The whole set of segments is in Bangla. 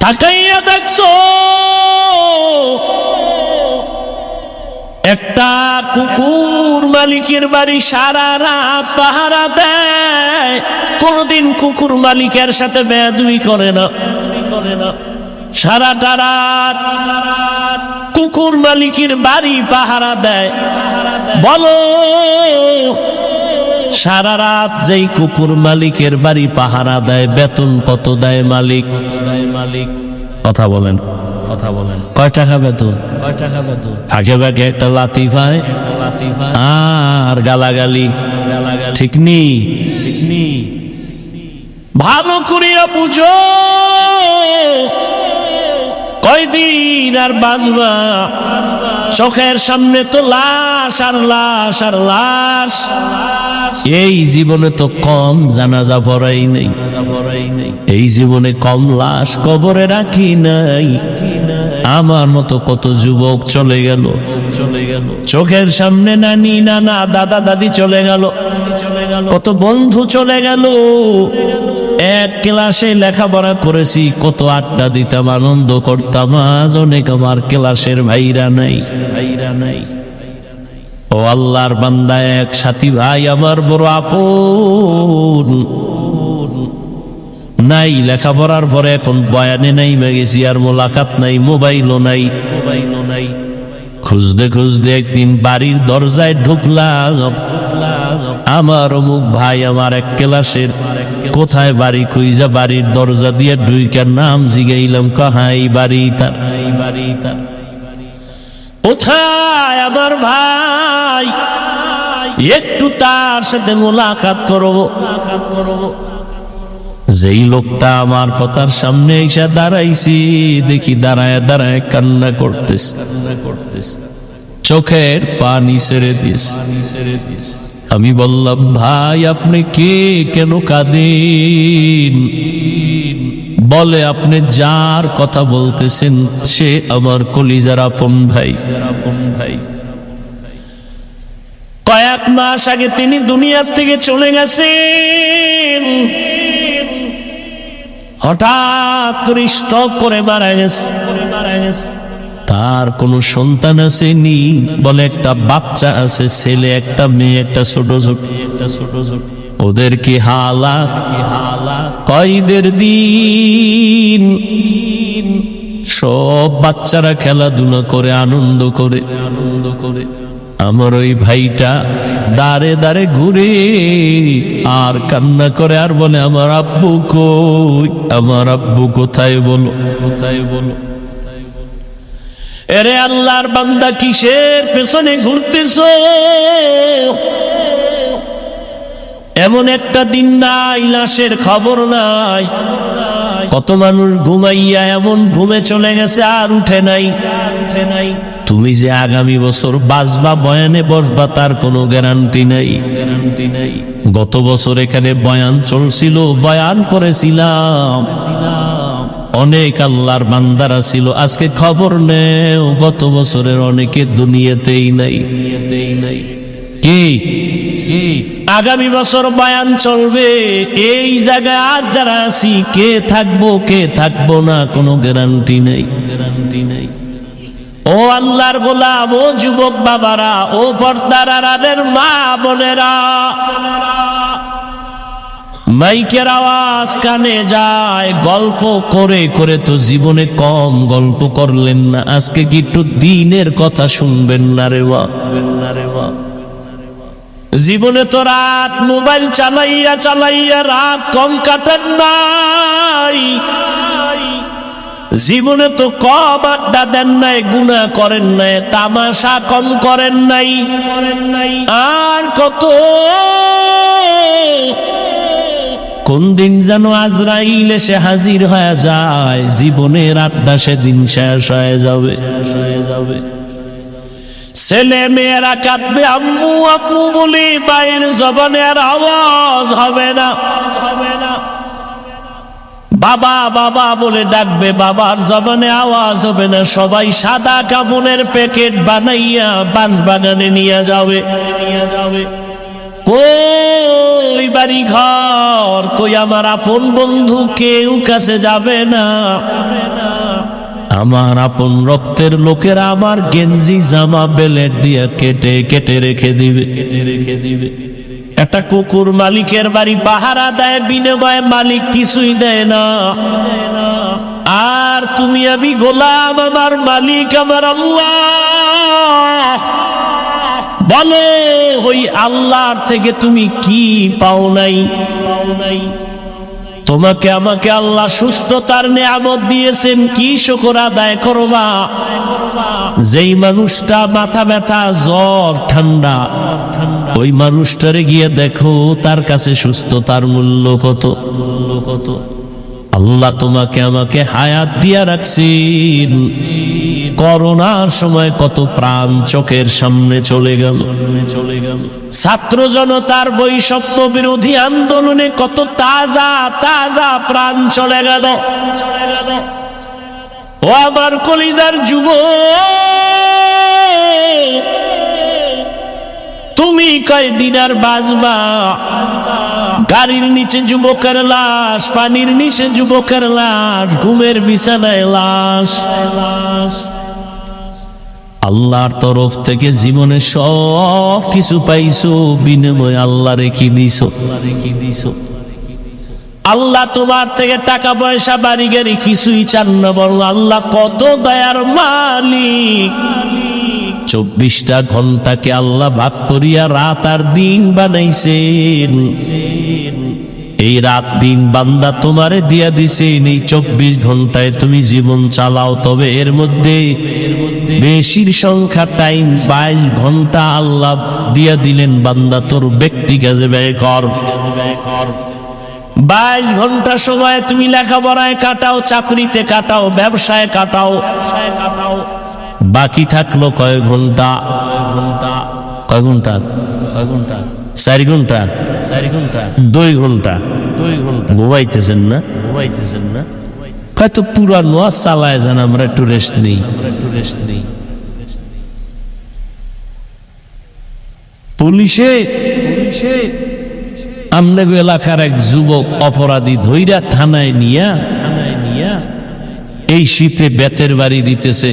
তাকাইয়া দেখছো একটা কুকুর মালিকের বাড়ি সারা রাত পাহারা দেয়, কোনদিন কুকুর মালিকের সাথে বেয়াদবি করে না। সারাটা রাত কুকুর মালিকের বাড়ি পাহারা দেয়। বলো, সারা রাত যেই কুকুর মালিকের বাড়ি পাহারা দেয় বেতন কত দেয় মালিক? কথা বলেন, কয় টাকা বেতন? ফাঁকে ফাঁকে একটা লাথি পায় আর গালাগালি। ঠিক নি? ভালো করিয়া বুঝো, কয়দিন আর বাঁচবা? চোখের সামনে তো লাশ আর লাশ আর লাশ। এই জীবনে তো কম জানাজা পড়াই নেই, এই জীবনে কম লাশ কবরে রাখি নাই। আমার মতো কত যুবক চলে গেল, চোখের সামনে নানি নানা দাদা দাদি চলে গেল, কত বন্ধু চলে গেল। এক ক্লাসে লেখাপড়া করেছি, কত আড্ডা দিতাম, আনন্দ করতাম। আজ অনেক আমার ক্লাসের ভাইরা নাই। ও আল্লাহর বান্দা, এক সাথী ভাই আমার বড় আপন নাই। লেখাপড়ার পরে এখন বয়ানে নাই গেছি, আর মোলাকাত নাই, মোবাইলও নাই। খুঁজতে খুঁজতে একদিন বাড়ির দরজায় ঢুকলাম। আমার অমুক ভাই আমার এক ক্লাসের, কোথায় বাড়ি? খুঁজা বাড়ির দরজা দিয়ে ঢুইকার নাম জিগাইলাম, কাহাই বাড়ি তার? কোথায় আমার ভাই? একটু তার সাথে মোলাকাত করবো। যেই লোকটা আমার কথার সামনে এসে দাঁড়াইছি, দেখি দাঁড়ায় দাঁড়ায় কান্না করতেছে, চোখের পানি ছেড়ে দিয়েছে। আমি বললাম, ভাই আপনি কে, কেন কাঁদেন? বলে, আপনি যার কথা বলতেছেন সে আমার কলিজার আপন ভাই। কয়েক মাস আগে তিনি দুনিয়ার থেকে চলে গেছেন। হঠাৎ করে স্ট্রোক করে মারা গেছে। তার কোনো সন্তান আসেনি, বলে একটা বাচ্চা আছে, ছেলে একটা মেয়ে, একটা ছোট ছোট। ওদের কি হালাত! কয়দের দিন সব বাচ্চারা খেলাধুলা করে, আনন্দ করে। আমার ওই ভাইটা দাঁড়ে দাঁড়ে ঘুরে আর কান্না করে, আর বলে, আমার আব্বু কই, আমার আব্বু কোথায় বলো। এরে আল্লাহর বান্দা, কিসের পেছনে ঘুরতেছো? এমন একটা দিন নাই লাশের খবর নাই। কত মানুষ ঘুমাইয়া এমন ঘুমে চলে গেছে আর উঠে নাই। তুমি যে আগামী বছর বাঁচবা, বয়ানে বসবা, তার কোনো গ্যারান্টি নাই। গত বছর এখানে বয়ান চলছিল, বয়ান করেছিলাম, অনেক আল্লাহর বান্দারা ছিল। আজকে খবর নেও, গত বছরের অনেকে দুনিয়াতেই নাই। কি আগামী বছর বয়ান চলবে, এই জায়গায় আজ যারা আছি, কে থাকবো না, কোনো গ্যারান্টি নেই। ও আল্লাহর গোলাম, ও যুবক বাবারা, ও পর্দার আড়ালের মা বোনেরা, মাইকের আওয়াজ কানে যায়, গল্প করে করে তো জীবনে কম গল্প করলেন না। আজকে কি একটু দিনের কথা শুনবেন না রে মা? জীবনে তো রাত মোবাইল চালাইয়া রাত কম কাটেন নাই। জীবনে তো কম আড্ডা দেন নাই, গুনাহ করেন নাই, তামাশা কম করেন নাই। আর কত কোন দিন যেন আজরাইল এসে হাজির হয়ে যায়, জীবনের আড্ডা সেদিন শেষ হয়ে যাবে। ছেলে মেয়েরা কাঁদবে আম্মু আম্মু বলে, মায়ের জবানে আর আওয়াজ হবে না। বাবা বাবা বলে ডাকবে, বাবার জবানে আওয়াজ হবে না। সবাই সাদা কাপড়ের প্যাকেট বানাইয়া বাঁশ বাগানে নিয়ে যাবে। কই বাড়ি ঘর, কই আমার আপন বন্ধু, কেউ কাছে যাবে না। আমার আপন রক্তের লোকেরা আমার গেঞ্জি জামা বেলেট দিয়ে কেটে কেটে রেখে দিবে, কেটে রেখে দিবে। একটা কুকুর মালিকের বাড়ি পাহারা দেয়, বিনিময়ে মালিক কিছুই দেয় না। আর তুমি আমি গোলাম, আমার মালিক আমার আল্লাহ। বলো ওই আল্লাহর থেকে তুমি কি পাও নাই? পাও নাই। তোমাকে আমাকে আল্লাহ সুস্থতার নিয়ামত দিয়েছেন, কি শুকর আদায় করবা? যেই মানুষটা মাথা ব্যথা, জ্বর, ঠান্ডা, ওই মানুষটারে গিয়ে দেখো তার কাছে সুস্থতার মূল্য কত, মূল্য কত। আল্লাহ তোমাকে আমাকে হায়াত দিয়া রাখছেন। করোনার সময় কত প্রাণ চোখের সামনে চলে গেল, চলে গেল। ছাত্র জনতার বৈষম্য বিরোধী আন্দোলনে কত তাজা তাজা প্রাণ চলে গেল, চলে গেল। ও আমার কলিজার যুবক, তুমি কয়দিন আর বাঁচবা? গাড়ির নিচে যুবকের লাশ, পানির নিচে যুবকের লাশ, ঘুমের বিছানায় লাশ। আল্লাহর তরফ থেকে জীবনে সব কিছু পাইছো, বিনিময়ে আল্লাহ রেখে দিছো, রেখে দিছো। আল্লাহ তোমার থেকে টাকা পয়সা বাড়ি গাড়ি কিছুই চান না, বরং আল্লাহ কত দয়ার মালিক। 24টা ঘন্টাকে আল্লাহ ভাগ করিয়া রাত আর দিন বানাইছেন। এই রাত দিন বান্দা তোমারে দিয়া দিছেন। এই 24 ঘন্টায় তুমি জীবন চালাও, তবে এর মধ্যে বেশির সংখ্যা টাইম 22 ঘন্টা আল্লাহ দিয়া দিলেন, বান্দা তোর ব্যক্তি কাজে ব্যয় কর। 22 ঘন্টা সময় তুমি লেখাপড়ায় কাটাও, চাকরিতে কাটাও, ব্যবসায় কাটাও, বাকি থাকলো কয় ঘন্টা? কয় ঘন্টা? কয় ঘন্টা? 4 ঘন্টা, 4 ঘন্টা, 2 ঘন্টা, 2 ঘন্টা। ঘুমাইতেছেন না? ঘুমাইতেছেন না? হয়তো পুরা নোয়া চালায় যান, আমরা একটু রেস্ট নেই, আমরা একটু রেস্ট নেই। পুলিশে আমদের এলাকার এক যুবক অপরাধী ধইরা থানায় নিয়া এই শীতে বেতের বাড়ি দিতেছে,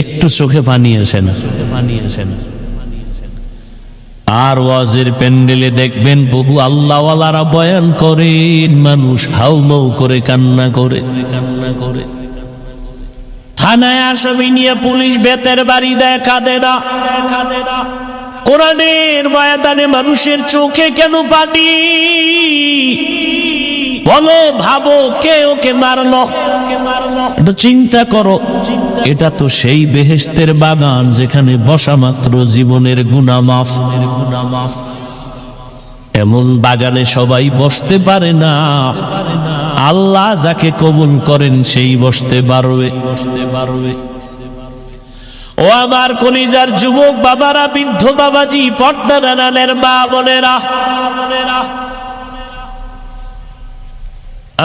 একটু চোখে পানি আসে না, চোখে পানি আসে না। আর ওয়াজের প্যান্ডেলে দেখবেন বহু আল্লাহওয়ালারা বয়ান করেন, মানুষ হাউমাউ করে কান্না করে, কান্না করে। থানায় আসামি নিয়ে পুলিশ বেতের বাড়ি দেয়, কাঁদে না, কাঁদে না। কোরআনের ময়দানে মানুষের চোখে কেন পানি? বলো, ভাবো, কে ওকে মারলো? চিন্তা করো। এটা তো সেই বেহেশতের বাগান যেখানে বসা মাত্র জীবনের গুনাহ মাফ। এমন বাগানে সবাই বসতে পারে না, আল্লাহ যাকে কবুল করেন সেই বসতে পারবে, বসতে পারবে। ও আমার কলিজার যুবক বাবারা, বৃদ্ধ বাবাজি, পর্দার আড়ালের মা বোনেরা,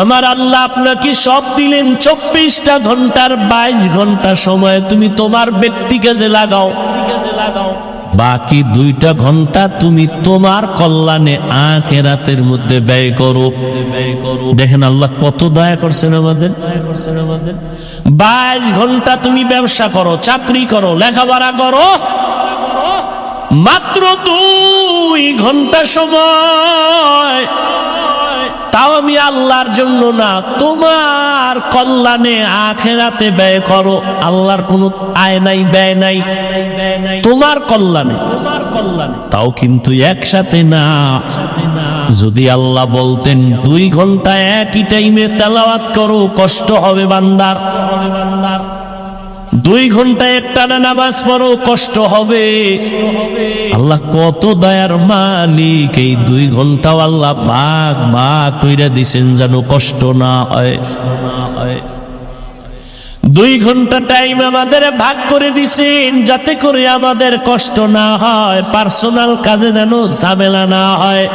আমার আল্লাহ আপনাকে সব দিলেন। 24টা ঘন্টার 22 ঘন্টা সময় তুমি তোমার ব্যক্তি কাজে লাগাও, বাকি 2টা ঘন্টা তুমি তোমার কল্যাণে আখিরাতের মধ্যে ব্যয় করো, ব্যয় করো। দেখেন আল্লাহ কত দয়া করছেন আমাদের, দয়া করছেন আমাদের। 22 ঘন্টা তুমি ব্যবসা করো, চাকরি করো, লেখাপড়া করো, মাত্র 2 ঘন্টা সময় তাও আমি আল্লাহর জন্য না, তোমার কল্যাণে আখিরাতে ব্যয় করো। আল্লাহর কোনো আয় নাই, ব্যয় নাই, তোমার কল্যাণে, তোমার কল্যাণে। তাও কিন্তু একসাথে না। যদি আল্লাহ বলতেন 2 ঘন্টা একই টাইমে তেলাওয়াত করো, কষ্ট হবে বান্দার, 2 ঘন্টা একটানা নামাজ পড়ো, কষ্ট হবে। আল্লাহ কত দয়ার মালিক, এই 2 ঘন্টাও আল্লাহ ভাগ ভাগ কইরা দিছেন যেন কষ্ট না হয়। 2 ঘন্টা টাইম আমাদের ভাগ করে দিছেন যাতে করে আমাদের কষ্ট না হয়, পার্সোনাল কাজে যেন ঝামেলা না হয়।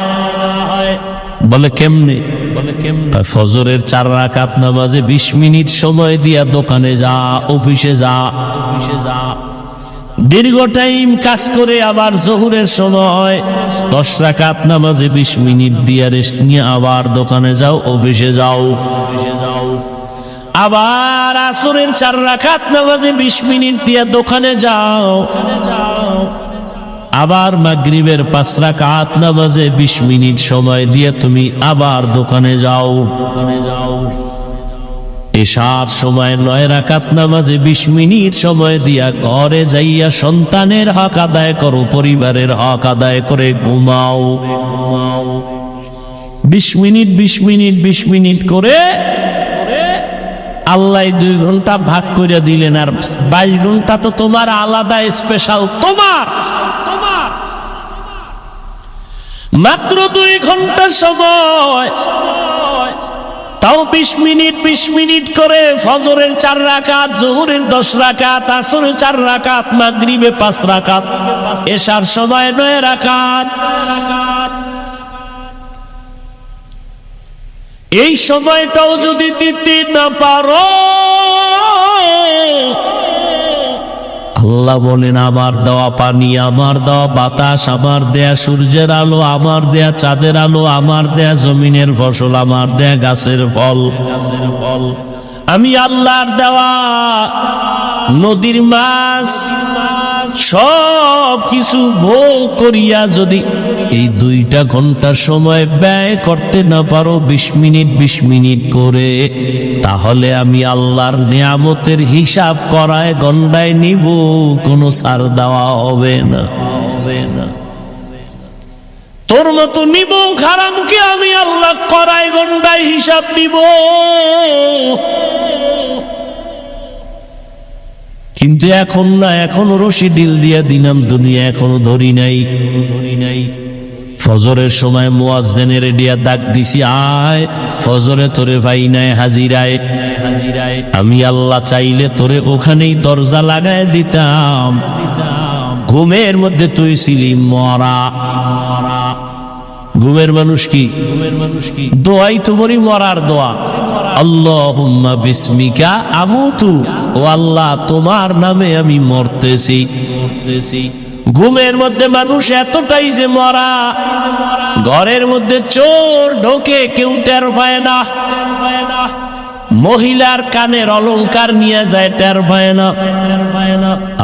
বলে কেমনে? বলে কেমনে? ফজরের 4 রাকাত নামাজে 20 মিনিট সময় দিয়া দোকানে যা, অফিসে যা, অফিসে যা। দীর্ঘ টাইম কাজ করে আবার জোহরের সময় 10 রাকাত নামাজে 20 মিনিট দিয়ে রেস্ট নিয়ে আবার দোকানে যাও, অফিসে যাও। আবার আসরের 4 রাকাত নামাজে 20 মিনিট দিয়ে দোকানে যাও। আবার মাগরিবের 5 রাকাত নামাজে 20 মিনিট সময় দিয়ে তুমি আবার দোকানে যাও। এশার সময় 9 রাকাত নামাজে 20 মিনিট সময় দিয়া ঘরে যাইয়া সন্তানের হক আদায় করো, পরিবারের হক আদায় করে ঘুমাও। 20 মিনিট 20 মিনিট 20 মিনিট করে আল্লাহ 2 ঘন্টা ভাগ করে দিলেন, আর 22 ঘন্টা তো তোমার আলাদা স্পেশাল। তোমার মাত্র 2 ঘন্টা সময়, তাও 20 মিনিট 20 মিনিট করে ফজরের 4 রাকাত, জোহরের 10 রাকাত, আসরের 4 রাকাত, মাগরিবে 5 রাকাত, এশার সময় 9 রাকাত। এই সময়টাও যদি দিতে না পারো, আল্লাহ বলেন আমার দেওয়া পানি, আমার দেওয়া বাতাস, আমার দেয়া সূর্যের আলো, আমার দেয়া চাঁদের আলো, আমার দেয়া জমিনের ফসল, আমার দেয়া গাছের ফল, আমি আল্লাহর দেওয়া নদীর মাছ, সব কিছু ভোগ করিয়া যদি এই 2টা ঘন্টা সময় ব্যয় করতে না পারো 20 মিনিট 20 মিনিট করে, তাহলে আমি আল্লাহর নিয়ামতের হিসাব করায় গন্ডায় নিব, কোনো ছাড় দেওয়া হবে না। তোর মতো নিব হারামকে আমি আল্লাহ করায় গন্ডায় হিসাব নিব। কিন্তু এখন না, এখনো রশি ডিল দিয়া দিলাম দুনিয়া, এখনো ধরি নাই। ফজরের সময় মুয়াজ্জিনের দিয়া ডাক দিছি, আয় ফজরে তোরে ভাই নাই হাজিরায়। আমি আল্লাহ চাইলে তোরে ওখানেই দরজা লাগায় দিতাম। ঘুমের মধ্যে তুই ছিলি মরা। ঘুমের মানুষ কি? দোয়াই তো বলি মরার দোয়া, আল্লাহুম্মা বিসমিকা আমুতু, ও আল্লাহ তোমার নামে আমি মরতেছি। ঘুমের মধ্যে মানুষ এতটাই যে মরা, ঘরের মধ্যে চোর ঢোকে কেউ টের পায় না, মহিলার কানের অলংকার নিয়ে যায় টের পায় না।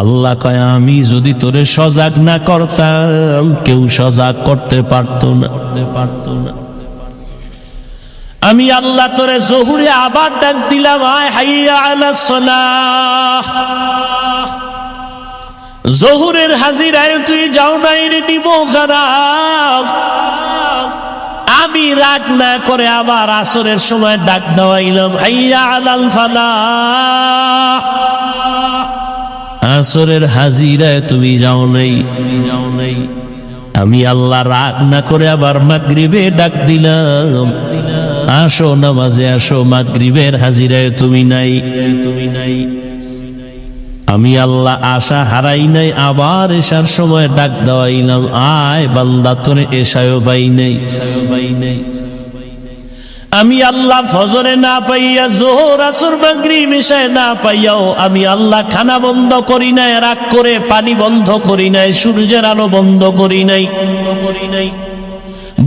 আল্লাহ কয় আমি যদি তোরে সজাগ না করতাম কেউ সজাগ করতে পারতো না। আমি আল্লাহ তোরে জোহরে আবার ডাক দিলাম, আয় হাইয়া আলাস সালাহ। জোহরের হাজিরায় তুই যাও নাই রে, দিব খারাপ। আমি রাগ না করে আবার আসরের সময় ডাক দেওয়াইলাম, হাইয়া আলাল ফালাহ। আসরের হাজিরায় তুমি যাও নাই। আমি আল্লাহ রাগ না করে আবার মাগরিবে ডাক দিলাম, আসো নামাজে আসো, মাগরিবের হাজিরায় তুমি নাই। আমি আল্লাহ আশা হারাই নাই, আবার এশার সময় ডাক দেওয়াইলাম, আয় বান্দা তোরে এশায়ও পাই নাই। আমি আল্লাহ ফজরে না পাইয়া, জোহর আসর মাগরিব এশায় না পাইয়াও আমি আল্লাহ খানা বন্ধ করি নাই, রাগ করে পানি বন্ধ করি নাই, সূর্যের আলো বন্ধ করি নাই,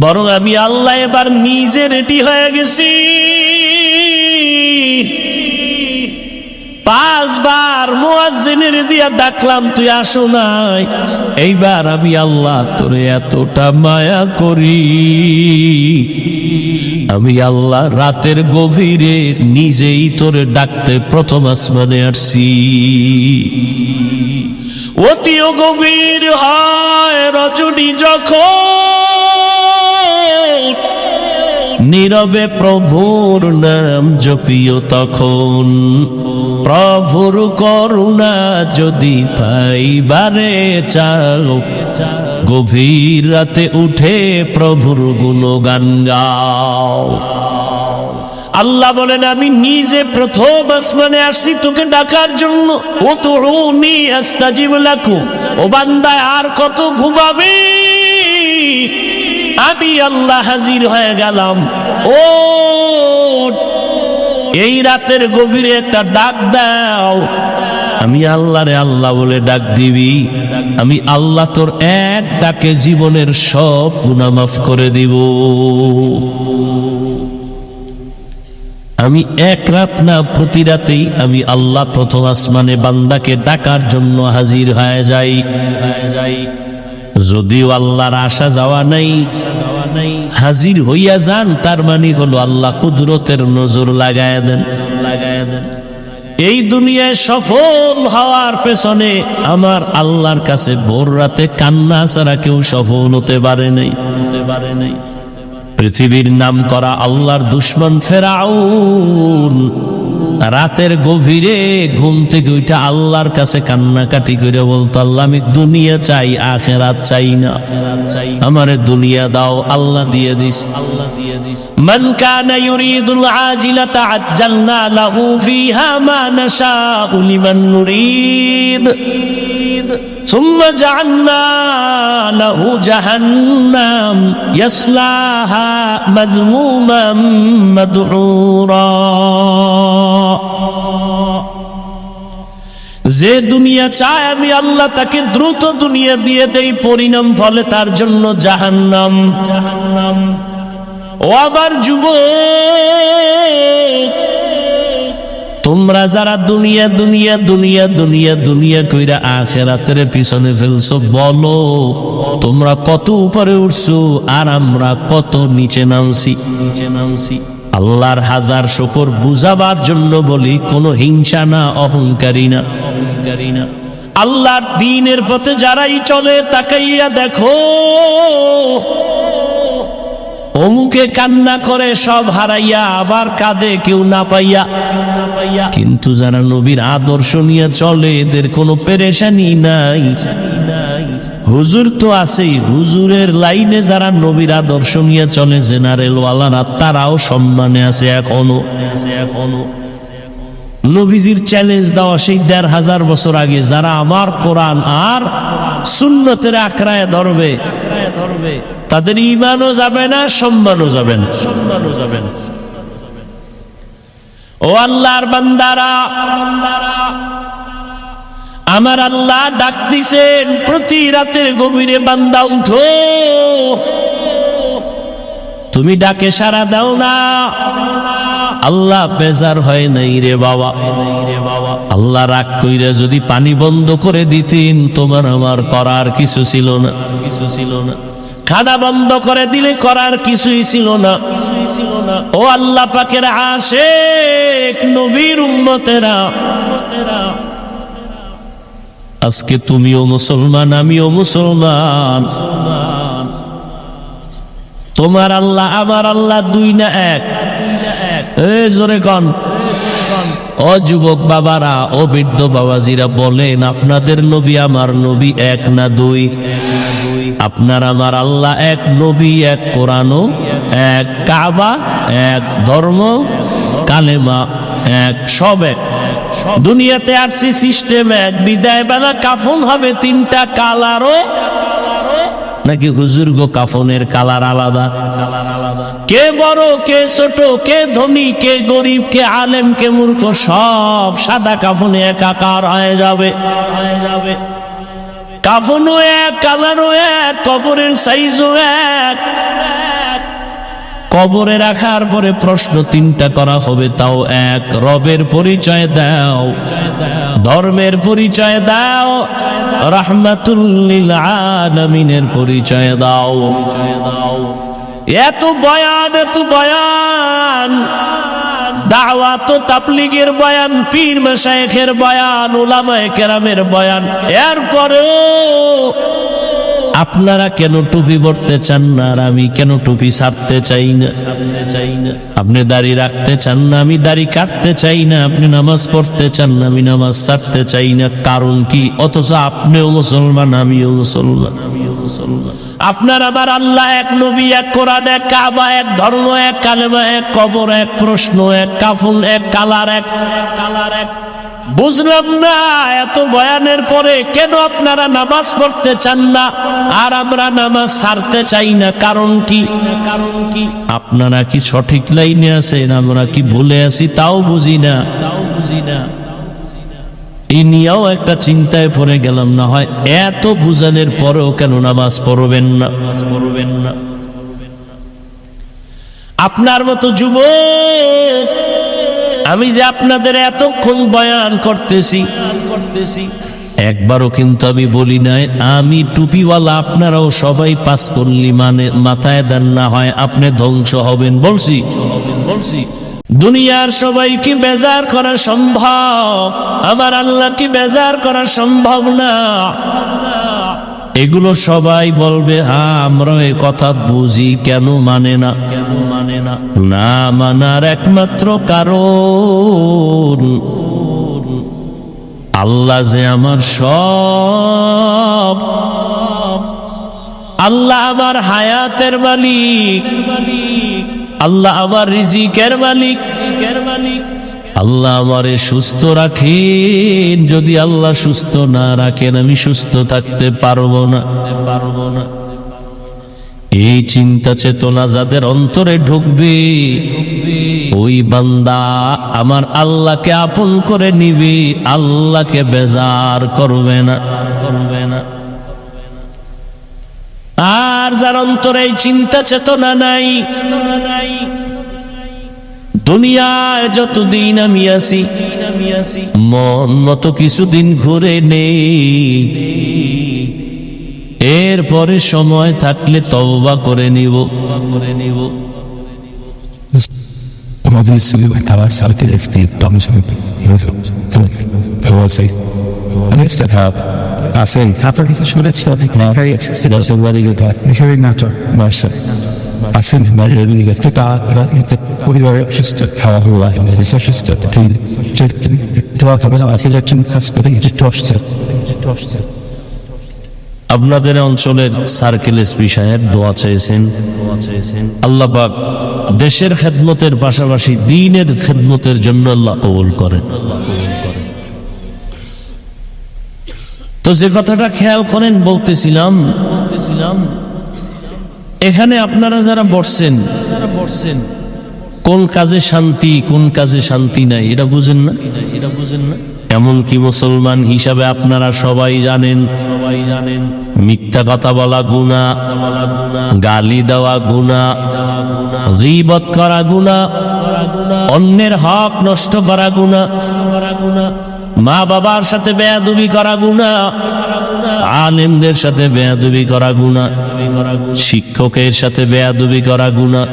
বরং আমি আল্লাহ এবার নিজে রেডি হয়ে গেছি। 5 বার মুয়াজ্জিনের দিয়া ডাকলাম, তুই আসো নাই। এইবার আমি আল্লাহ তোরে এতটা মায়া করি, আমি আল্লাহ রাতের গভীরে নিজেই তোরে ডাকতে প্রথম আসমানে আসছি। অতিও গভীর হয় রজনী যখন, নীরবে প্রভুর নাম জপিও তখন। প্রভুর করুণা যদি পাইবারে চাও, গভীর রাতে উঠে প্রভুর গুণগান গাও। আল্লাহ বলেন আমি নিজে প্রথম আসমানে আসছি তোকে ডাকার জন্য। উদউনি আস্তাজিব লাকুম। ও বান্দা আর কত ঘুমাবে? আমি আল্লাহ হাজির হয়ে গেলাম। ও এই রাতের গভীরে একটা ডাক দাও, আমি আল্লাহরে আল্লাহ বলে ডাক দিবি, আমি আল্লাহ তোর এক ডাকে জীবনের সব গুনাহ মাফ করে দিব। আমি এক রাত না, প্রতি রাতেই আমি আল্লাহ প্রথম আসমানে বান্দাকে ডাকার জন্য হাজির হয়ে যাই। যদিও আল্লাহর আসা যাওয়া নাই, হাজির হইয়া যান, তার মানে হলো আল্লাহ কুদরতের নজর লাগায় দেন। এই দুনিয়ায় সফল হওয়ার পেছনে আমার আল্লাহর কাছে ভোর রাতে কান্না ছাড়া কেউ সফল হতে পারে নাই। পৃথিবীর নাম করা আল্লাহর দুশমন ফেরাউন রাতের গভীরে ঘুম থেকে উঠে আল্লাহর কাছে কান্নাকাটি করে বলতো, আল্লাহ আমি দুনিয়া চাই, আখিরাত চাই না, আমারে দুনিয়া দাও। আল্লাহ দিয়ে দিস। মান কানা ইউরিদুল আজিলাতা আজ্জালনা লাহু ফিহা মা নাশাউ লিমান নুরিদ সুম্মা জাআলনা লাহু জাহান্নাম ইয়াসলাহা মাযমুমান মাদহুরা। যে দুনিয়া চায় আমি আল্লাহ তাকে দ্রুত দুনিয়া দিয়ে দেই, পরিণাম ফলে তার জন্য জাহান্নাম। ও আবার যুবক, তোমরা যারা দুনিয়া দুনিয়া দুনিয়া দুনিয়া দুনিয়া কইরা আখিরাতের পিছনে ফেলছো, বলো তোমরা কত উপরে উঠছো আর আমরা কত নিচে নামছি। আল্লাহর হাজার শুকর বুঝাবার জন্য বলি, কোনো হিংসা না, অহংকারী না। আল্লাহর দ্বীনের পথে যারাই চলে তাকাইয়া দেখো, অমুকে কান্না করে সব হারাইয়া, আবার কাঁদে কেউ না পাইয়া। কিন্তু যারা নবীর আদর্শ নিয়ে চলে এদের কোনো পেরেশানি নাই। হুজুর তো আছেই, হুজুরের লাইনে যারা নবীর আদর্শ নিয়ে চলে জেনারেল ওয়ালারা, তারাও সম্মানে আছে এখনো। নবীজির চ্যালেঞ্জ দেওয়া সেই 1500 বছর আগে যারা আমার কোরআন আর সুন্নতের আঁকড়ায় ধরবে, তাদের ঈমানও যাবে না, সম্মানও যাবে না। ও আল্লাহর বান্দারা, আমার আল্লাহ ডাক দিছেন প্রতি রাতের গভীরে, বান্দা উঠো। তুমি ডাকে সাড়া দাও না, আল্লাহ বেজার হয় নাই রে বাবা। আল্লাহ রাগ কইরা যদি পানি বন্ধ করে দিতেন, তোমার আমার করার কিছু ছিল না। খানা বন্ধ করে দিলে করার কিছুই ছিল না। ও আল্লাহ পাকের আশিক নবীর উম্মতেরা, আজকে তুমিও মুসলমান, আমিও মুসলমান। তোমার আল্লাহ আমার আল্লাহ দুই না এক? জোরে কন। ও যুবক বাবারা, ও বৃদ্ধ বাবাজিরা, বলেন আপনাদের নবী আমার নবী এক না দুই? আপনার আমার আল্লাহ এক, নবী এক, কোরআনও এক, কাবা এক, ধর্ম কালেমা এক, সব এক। দুনিয়াতে আসছি সিস্টেম এক, বিদায় বেলা কাফন হবে 3টা কালারও নাকি হুজুর গো কাফনের কালার আলাদা? কে বড় কে ছোট, কে ধনী কে গরিব, কে আলেম কে মূর্খ, সব সাদা কাফনে একাকার হয়ে যাবে। কাফনও এক, কালারও এক, কবরের সাইজও এক। কবরে রাখার পরে প্রশ্ন 3টা করা হবে, তাও এক। রবের পরিচয় দাও, ধর্মের পরিচয় দাও, রাহমাতুল লিল আলামিনের পরিচয় দাও। এত বয়ান, দাওয়াত ও তাবলীগের বয়ান, পীর মাশায়েখের বয়ান, উলামায়ে কেরামের বয়ান, এরপরেও আপনারা কেন টুপি পরতে চান না আর আমি কেন টুপি ছাড়তে চাই না? আপনি দাড়ি রাখতে চান না, আমি দাড়ি কাটতে চাই না। আপনি নামাজ পড়তে চান না, আমি নামাজ ছাড়তে চাই না। কারণ কি? অথচ আপনিও মুসলমান, আমিও মুসলমান। আপনার আমার আল্লাহ এক, নবী এক, কোরআন এক, কাবা এক, ধর্ম এক, কালেমা এক, কবর এক, প্রশ্ন এক, কাফন এক, কালার এক। বুঝলাম না, এত বয়ানের পরে কেন আপনারা নামাজ পড়তে চান না আর আমরা নামাজ ছাড়তে চাই না? কারণ কি? আপনারা কি সঠিক লাইনে আছেন, আমরা কি ভুলে আছি তাও বুঝি না। এই নিয়েও একটা চিন্তায় পড়ে গেলাম, না হয় এত বুঝানোর পরেও কেন নামাজ পড়বেন না? আপনার মতো যুবক, আমি যে আপনাদের এতক্ষণ বয়ান করতেছি, একবারও কিন্তু আমি বলি নাই আমি টুপিওয়ালা আপনারাও সবাই পাস করলি মানে মাথায় দেন, না হয় আপনি ধ্বংস হবেন। বলছি দুনিয়ার সবাইকে বেজার করা সম্ভব, আমার আল্লাহ কি বেজার করা সম্ভব না? এগুলো সবাই বলবে হ্যাঁ আমরা এই কথা বুঝি, কেন মানে না? না মানার একমাত্র কারণ আল্লাহ যে আমার সব, আল্লাহ আমার হায়াতের মালিক, আল্লাহ আমার রিজিকের মালিক, আল্লাহ আমারে সুস্থ রাখেন। যদি আল্লাহ সুস্থ না রাখেন আমি সুস্থ থাকতে পারবো না। এই চিন্তা চেতনা যাদের অন্তরে ঢুকবে, ওই বান্দা আমার আল্লাহকে আপন করে নিবে, আল্লাহকে বেজার করবে না। আর যার অন্তরে এই চিন্তা চেতনা নাই, দুনিয়ায় যতদিন আমি আছি মন মতো কিছুদিন ঘুরে নেই, এরপরে সময় থাকলে তওবা করে নিব। আমাদের স্কুলে আমার সার্কেল আসেন আপনার কিছু শুনেছি অনেক নাটক মার্শাল আছেন পরিবারের সুস্থ খাওয়া হওয়া সুস্থ আসলে একজন কাজ করে আপনাদের অঞ্চলের সার্কেল এসপি সাহেব দোয়া চেয়েছেন, আল্লাহ পাক দেশের খেদমতের পাশাপাশি দ্বীনের খেদমতের জন্য আল্লাহ কবুল করেন। তো যে কথাটা খেয়াল করেন বলতেছিলাম, এখানে আপনারা যারা বসছেন কোন কাজে শান্তি কোন কাজে শান্তি নাই এটা বুঝেন না। এমনকি মুসলমান হিসাবে আপনারা সবাই জানেন মিথ্যা কথা বলা গুনাহ, গালি দেওয়া গুনাহ, গীবত করা গুনাহ, অন্যের হক নষ্ট করা গুনাহ, মা বাবার সাথে বেয়াদবি করা গুনাহ, আলেমদের সাথে বেয়াদবি করা গুনাহ, শিক্ষকের সাথে বেয়াদবি করা গুনাহ।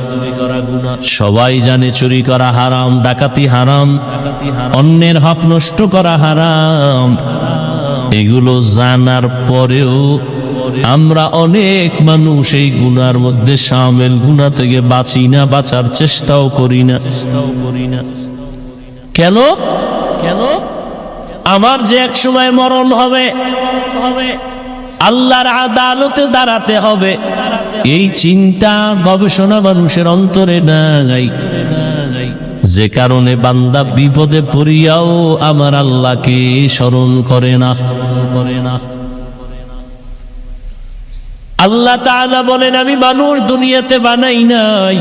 সবাই জানে চুরি করা হারাম, ডাকাতি হারাম, অন্যের হক নষ্ট করা হারাম। এগুলো জানার পরেও আমরা অনেক মানুষ এই গুনার মধ্যে শামিল, গুনাহ থেকে বাঁচি না, বাঁচার চেষ্টাও করি না। কেন? আমার যে এক সময় মরণ হবে, আল্লাহর আদালতে দাঁড়াতে হবে, এই চিন্তা গবেষণা মানুষের অন্তরে নাই, যে কারণে বান্দা বিপদে পড়িয়াও আমার আল্লাহকে স্মরণ করে না। আল্লাহ তাআলা বলেন আমি মানুষ দুনিয়াতে বানাই নাই,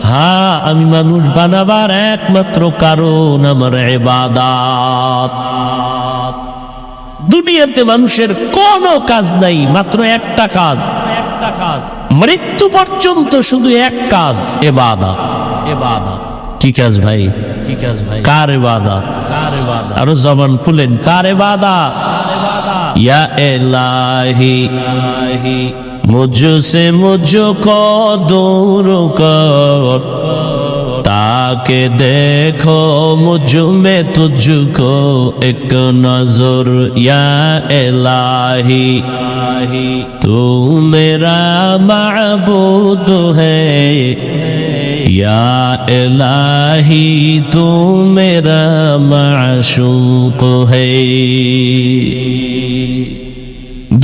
হ্যাঁ আমি মানুষ বানাবার একমাত্র কারণ আমার ইবাদত। দুনিয়াতে মানুষের কোনো কাজ নাই, মাত্র একটা কাজ, মৃত্যু পর্যন্ত শুধু এক কাজ, ইবাদত। কি কাজ ভাই? কার ইবাদত? আরো জবান খুলেন, কার ইবাদত? ইয়া ইলাহি মুঝসে মুঝকো দূর কর, ताके देखो मुझ में तुझको एक नजर, या इलाही तू मेरा माबूद है, या इलाही तू मेरा माशूक है।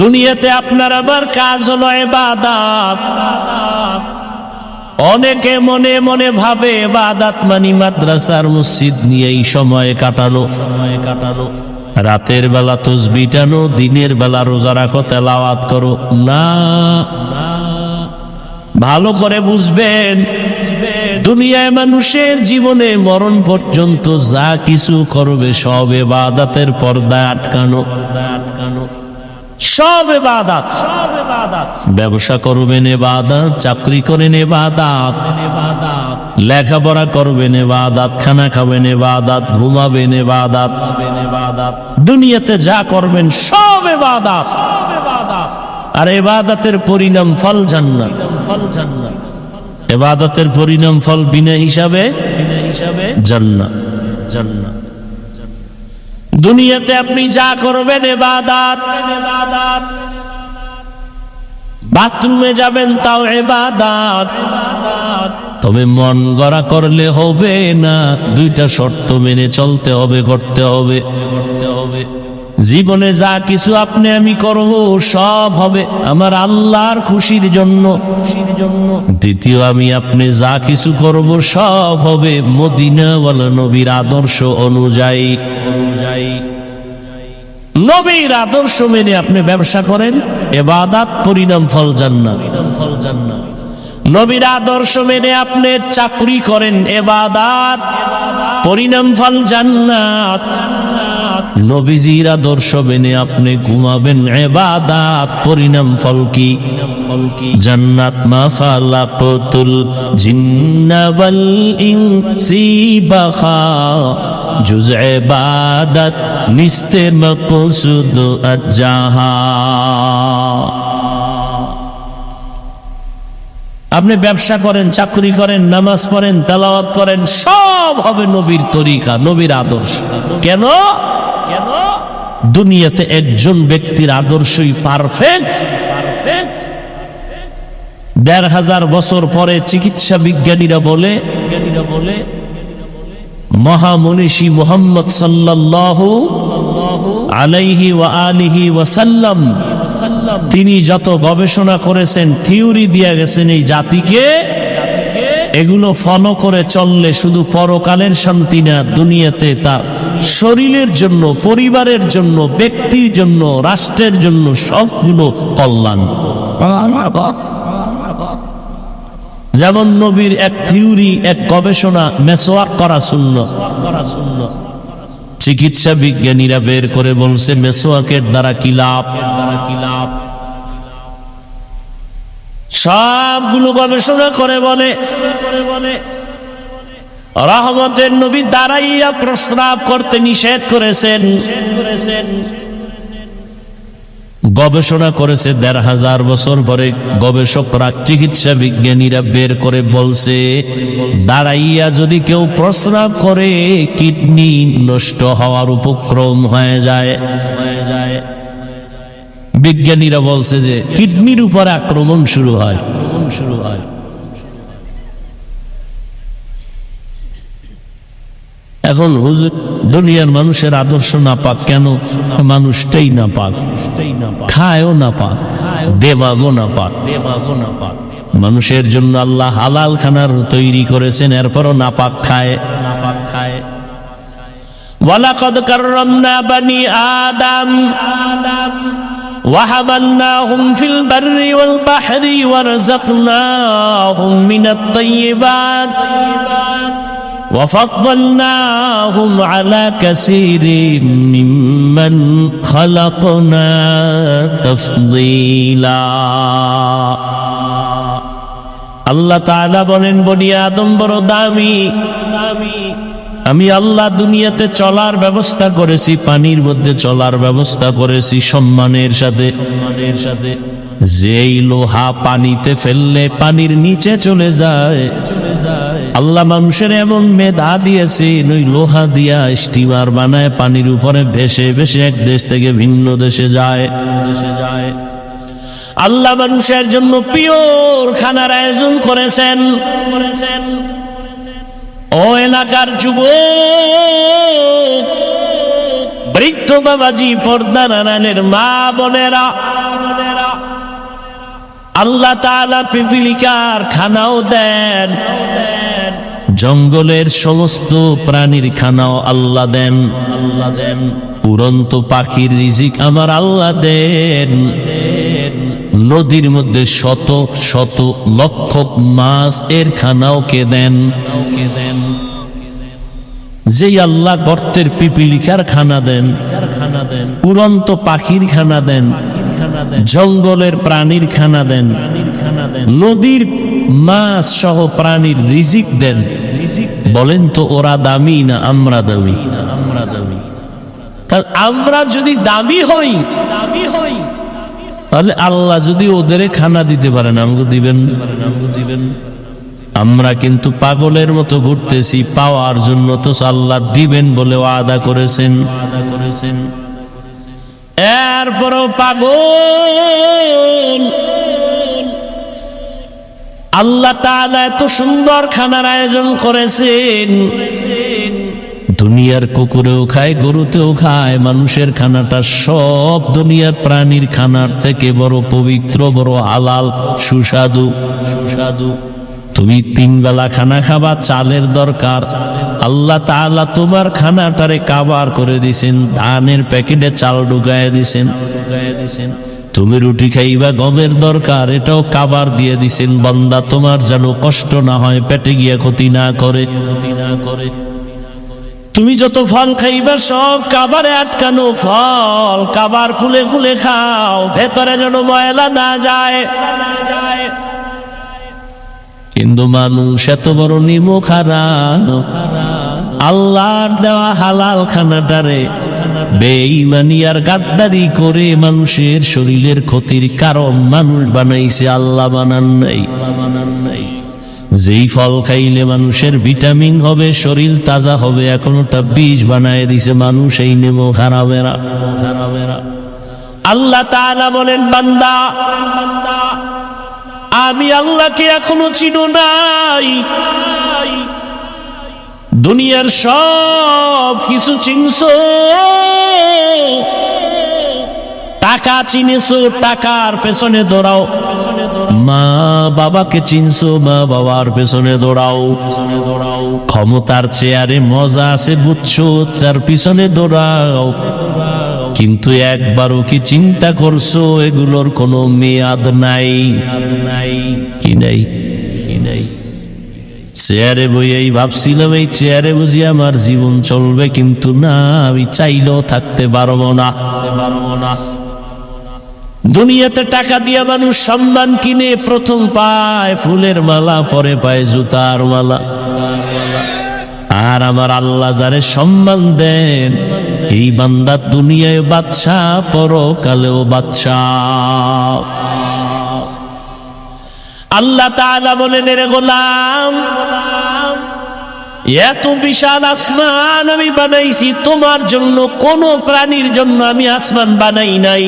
দুনিয়াতে আপনার আবার কাজ হলো ইবাদত। অনেকে মনে মনে ভাবে ইবাদত মানে মাদ্রাসার মসজিদ নিয়েই সময় কাটানো, রাতের বেলা তাসবিহ টানো, দিনের বেলা রোজা রাখো, তেলাওয়াত করো। না, ভালো করে বুঝবেন, দুনিয়ায় মানুষের জীবনে মরণ পর্যন্ত যা কিছু করবে সব ইবাদতের পর্দায় আটকানো, সব ইবাদত, সব ইবাদত। ব্যবসা করবেন ইবাদত, চাকরি করেন ইবাদত, লেখাপড়া করবেন ইবাদত, খানা খাবেন ইবাদত, ঘুমাবেন ইবাদত, দুনিয়াতে যা করবেন সব ইবাদত। আর ইবাদতের পরিণাম ফল জান্নাত, ফল জান্নাত। ইবাদতের পরিণাম ফল বিনা হিসাবে জান্নাত, জান্নাত। দুনিয়াতে আপনি যা করবেন ইবাদত, বাথরুমে যাবেন তাও ইবাদত, তবে মন গড়া করলে হবে না, দুইটা শর্ত মেনে চলতে হবে, করতে হবে। জীবনে যা কিছু আপনি আমি করব সব হবে আমার আল্লাহর খুশির জন্য। দ্বিতীয়, আমি আপনি যা কিছু করব সব হবে মদিনাওয়ালা নবীর আদর্শ অনুযায়ী। নবীর আদর্শ মেনে আপনি ব্যবসা করেন, ইবাদত, পরিণাম ফল জান্নাত। নবীর আদর্শ মেনে আপনি চাকরি করেন, ইবাদত, পরিণাম ফল জান্নাত। নবীজির আদর্শ মেনে আপনি ঘুমাবেন, ইবাদত, পরিণাম ফল কি? জান্নাত। মা খালাকতুল জিন্না ওয়াল ইনসি বাখা জুজ ইবাদত নিস্তে মাকসুদ আজাহা। আপনি ব্যবসা করেন, চাকরি করেন, নামাজ পড়েন, তেলাওয়াত করেন, সব হবে নবীর তরিকা, নবীর আদর্শ। কেন? দুনিয়াতে একজন ব্যক্তির আদর্শই পারফেক্ট। ১৫০০ বছর পরে চিকিৎসা বিজ্ঞানীরা বলে মহামনীষী মুহাম্মদ সাল্লাল্লাহু আলাইহি ওয়া আলিহি ওয়াসাল্লাম তিনি যত গবেষণা করেছেন, থিওরি দিয়ে গেছেন এই জাতিকে, এগুলো ফলো করে চললে শুধু পরকালের শান্তি না, দুনিয়াতে তার শরীরের জন্য, পরিবারের জন্য, ব্যক্তির জন্য, রাষ্ট্রের জন্য সবগুলো কল্যাণ। যেমন নবীর এক থিওরি, এক গবেষণা, মেসওয়াক করা সুন্নাত। চিকিৎসা বিজ্ঞানীরা বের করে বলছে মেসওয়াকের দ্বারা কি লাভ। সবগুলো গবেষণা করে বলে রহমতের নবী দাঁড়াইয়া প্রস্রাব করতে নিষেধ করেছেন। গবেষণা করেছে ১৫০০ বছর পরে গবেষকরা, চিকিৎসা বিজ্ঞানীরা বের করে বলছে দাঁড়াইয়া যদি কেউ প্রস্রাব করে কিডনি নষ্ট হওয়ার উপক্রম হয়ে যায়। বিজ্ঞানীরা বলছে যে কিডনির উপর আক্রমণ শুরু হয়। এখন হুজুর দুনিয়ার মানুষের আদর্শ না পাক কেন? মানুষটাই না পাক, খায়ও না পাক, দেমাগও না পাক। মানুষের জন্য আল্লাহ হালাল খানার তৈরি করেছেন, এরপরও না পাক খায়। ওয়ালাকাদ কাররামনা বানি আদম وحملناهم في البر والبحر ورزقناهم من الطيبات وفضلناهم على كثير ممن خلقنا تفضيلا। আল্লাহ তাআলা বলেন বনি আদম বড় দামি। আমি আল্লাহ দুনিয়াতে চলার ব্যবস্থা করেছি, পানির মধ্যে চলার ব্যবস্থা করেছি সম্মানের সাথে। যেই লোহা পানিতে ফেললে পানির নিচে চলে যায়, আল্লাহ মানুষের এমন মেধা দিয়েছেন, ওই লোহা দিয়া স্টিমার বানায় পানির উপরে ভেসে ভেসে এক দেশ থেকে ভিন্ন দেশে যায়। আল্লাহ মানুষের জন্য পিওর খানার আয়োজন করেছেন। ও এলাকার যুবক, বৃদ্ধ বাবাজি, পর্দা নারায়ণের মা বোনেরা, আল্লাহ তাআলা পিপিলিকার খানাও দেন, জঙ্গলের সমস্ত প্রাণীর খানাও আল্লাহ দেন। উড়ন্ত পাখির রিজিক আমার আল্লাহ দেন। নদীর মধ্যে শত শত লক্ষ মাছ এর খানাও কে দেন। যেই আল্লাহ গর্তের পিপিলিকার খানা দেন, উড়ন্ত পাখির খানা দেন, জঙ্গলের প্রাণীর খানা দেন, নদীর মাছ সহ প্রাণীর রিজিক দেন, বলেন তো ওরা দামি না আমরা দামি? তাহলে আমরা যদি দামি হই তাহলে আল্লাহ যদি ওদের খানা দিতে পারেন আমাকে দিবেন। আমরা কিন্তু পাগলের মতো ঘুরতেছি, পাওয়ার জন্য তো আল্লাহ দিবেন বলে ওয়াদা করেছেন। এরপরও পাগল। আল্লাহ তাআলা এত সুন্দর খানার আয়োজন করেছেন, দুনিয়ার কুকুরেও খায়, গরুতেও খায়। মানুষের খানাটা সব দুনিয়ার প্রাণীর খানার থেকে বড় পবিত্র, বড় হালাল, সুস্বাদু। তুমি 3 বেলা খানা খাবা, চালের দরকার। আল্লাহ তাআলা তোমার খানাটারে কাবার করে দিছেন, ধানের প্যাকেটে চাল ঢুকায় দিছেন। তুমি রুটি খাইবা, গমের দরকার, এটাও কাবার দিয়ে দিছেন। বান্দা তোমার যেন কষ্ট না হয়, পেটে গিয়া ক্ষতি না করে। তুমি যত ফল খাইবা সব কাবারে আটকানো ফল, কাবার খুলে খুলে খাও, ভেতরে যেন ময়লা না যায়। কিন্তু মানুষ এত বড় নিমুখ হারাম, আল্লাহর দেওয়া হালাল খানাটারে বেঈমানি আর গাদ্দারি করে মানুষের শরীরের ক্ষতির কারণ মানুষ বানাইছে, আল্লাহ বানান নাই। যেই ফল খাইলে মানুষের ভিটামিন হবে, শরীর তাজা হবে, এখন ওটা বিষ বানায় দিছে মানুষ। এই নিমুখ হারামেরা। আল্লাহ তাআলা বলেন, বান্দা আমি আল্লাহকে এখনো চিনো নাই। দুনিয়ার সব কিছু চিনছো, টাকা চিনেছো, টাকার পেছনে দৌড়াও। মা বাবাকে চিনছো, মা বাবার পেছনে দৌড়াও। ক্ষমতার চেয়ারে মজা আছে বুঝছো, তার পিছনে দৌড়াও। কিন্তু একবারও কি চিন্তা করছো এগুলোর কোনো মেয়াদ নাই? কি নাই? চেয়ারে বইয়াই ভাবছিলাম এই চেয়ারে বুঝি আমার জীবন চলবে, কিন্তু না, আমি চাইলেও থাকতে পারবো না। দুনিয়াতে টাকা দিয়া মানুষ সম্মান কিনে, প্রথম পায় ফুলের মালা, পরে পায় জুতার মালা। আর আমার আল্লাহ যারে সম্মান দেন, এই বান্দা দুনিয়ায় বাদশা, পরকালেও বাদশা। আল্লাহ তাআলা বলেন, রে গোলাম, এত বিশাল আসমান আমি বানাইছি তোমার জন্য, কোন প্রাণীর জন্য আমি আসমান বানাই নাই।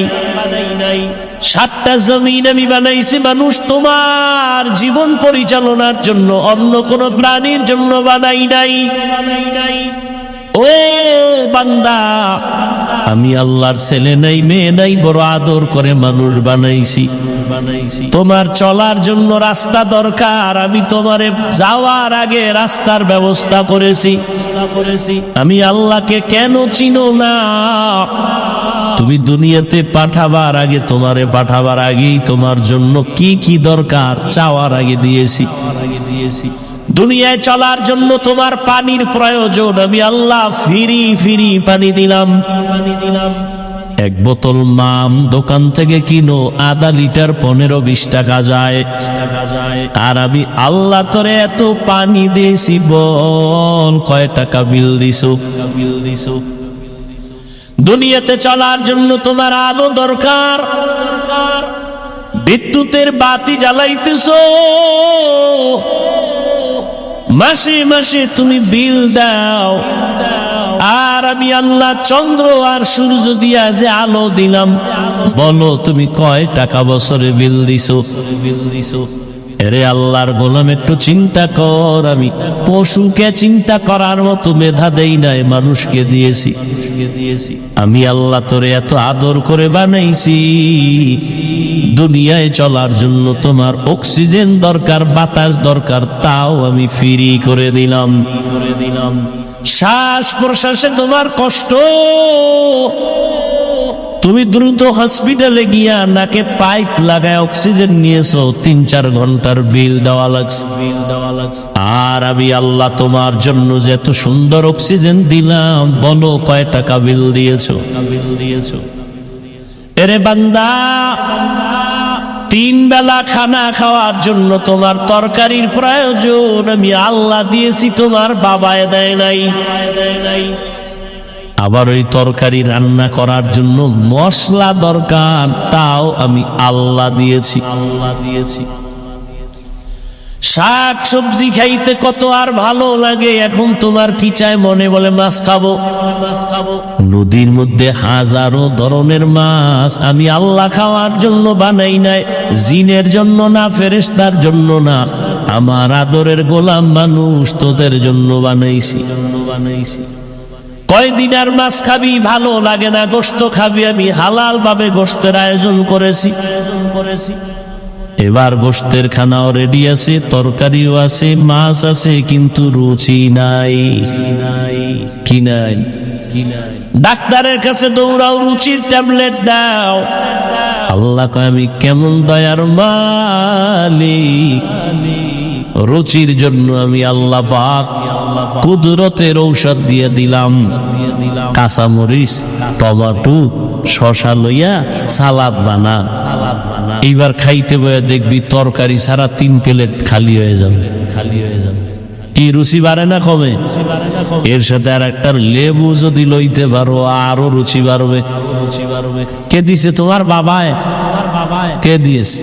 7টা জমিন আমি বানাইছি মানুষ তোমার জীবন পরিচালনার জন্য, অন্য কোন প্রাণীর জন্য বানাই নাই। ও বান্দা, আমি আল্লাহর ছেলে নাই, মেয়ে নাই, বড় আদর করে মানুষ বানাইছি। তোমার চলার জন্য রাস্তা দরকার, আমি তোমারে যাওয়ার আগে রাস্তার ব্যবস্থা করেছি। আমি আল্লাহকে কেন চিনো না? তুমি দুনিয়াতে পাঠাবার আগে, তোমারে পাঠাবার আগেই তোমার জন্য কি কি দরকার চাওয়ার আগে দিয়েছি। দুনিয়ায় চলার জন্য তোমার পানির প্রয়োজন, আমি আল্লাহ ফ্রি পানি দিলাম। 1 বোতল মাম দোকান থেকে কিনো, আধা লিটার 15-20 টাকা যায়। আর আমি আল্লাহ তোরে এত পানি দিয়েছি, বল কয় টাকা বিল দিছো? দুনিয়াতে চলার জন্য তোমার আলো দরকার, বিদ্যুতের বাতি জ্বালাইতেছো, মাসে মাসে তুমি বিল দাও। আর আমি আল্লাহ চন্দ্র আর সূর্য দিয়া যে আলো দিলাম, বলো তুমি কয় টাকা বছরে বিল দিছো? এরে আল্লাহর গোলাম, একটু চিন্তা কর। আমি পশুকে চিন্তা করার মতো মেধা দেই নাই, মানুষকে দিয়েছি। আমি আল্লাহ তোরে এত আদর করে বানাইছি, দুনিয়ায় চলার জন্য তোমার অক্সিজেন দরকার, বাতাস দরকার, তাও আমি ফ্রি করে দিলাম। শ্বাস প্রশ্বাসে তোমার কষ্ট, তুমি দ্রুত হসপিটালে গিয়া নাকে পাইপ লাগায় অক্সিজেন নিয়েছো, 3-4 ঘন্টার বিল দেওয়া লাগছে। আর আমি আল্লাহ তোমার জন্য যে এত সুন্দর অক্সিজেন দিলাম, বলো কয় টাকা বিল দিয়েছো? এরে বান্দা, 3 বেলা খানা খাওয়ার জন্য তোমার তরকারির প্রয়োজন আমি আল্লাহ দিয়েছি, তোমার বাবায় দেয় নাই। আবার ওই তরকারি রান্না করার জন্য মশলা দরকার, তাও আমি আল্লাহ দিয়েছি। শাক সবজি খাইতে কত আর ভালো লাগে, এখন তোমার কি চায়? মনে বলে মাছ খাবো। নদীর মধ্যে হাজারো ধরনের মাছ আমি আল্লাহ খাওয়ার জন্য বানাই নাই, জিনের জন্য না, ফেরেশতার জন্য না, আমার আদরের গোলাম মানুষ তোদের জন্য বানাইছি। কয়দিন আর মাছ খাবি? ভালো লাগে না, গোশত খাবি, আমি হালাল ভাবে গোশতের আয়োজন করেছি। এবার গোশতের খানাও রেডি আছে, তরকারিও আছে, মাছ আছে, কিন্তু রুচি নাই। কি নাই? ডাক্তারের কাছে দৌড়াও, রুচির ট্যাবলেট দাও। আল্লাহ কয় আমি কেমন দয়ার মালিক, রুচির জন্য আমি আল্লাহ পাক কুদরতের ঔষধ দিয়ে দিলাম। কাঁচামরিচ, টমেটো, শশা লইয়া সালাদ বানা। এইবার খাইতে বয়ে দেখবি তরকারি ছাড়া 3 প্লেট খালি হয়ে যাবে। কি রুচি বাড়ে না কমে? এর সাথে আর একটা লেবু যদি লইতে পারো আরো রুচি বাড়বে। কে দিছে? তোমার বাবায়। কে দিয়েছে?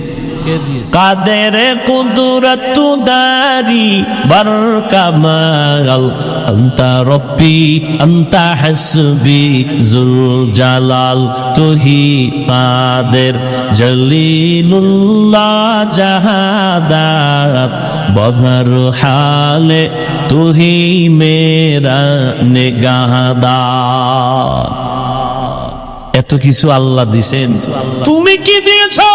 কাদের কুদরত দারি বার কামাল, আন্তা রব্বি আন্তা হাসবি জুল জালাল, তুহি কাদের জলিলুল্লাহ জাহাদাত, বহর হালে তুহি মেরা নিগাহদার। এত কিছু আল্লাহ দিছেন, তুমি কি দিয়েছো?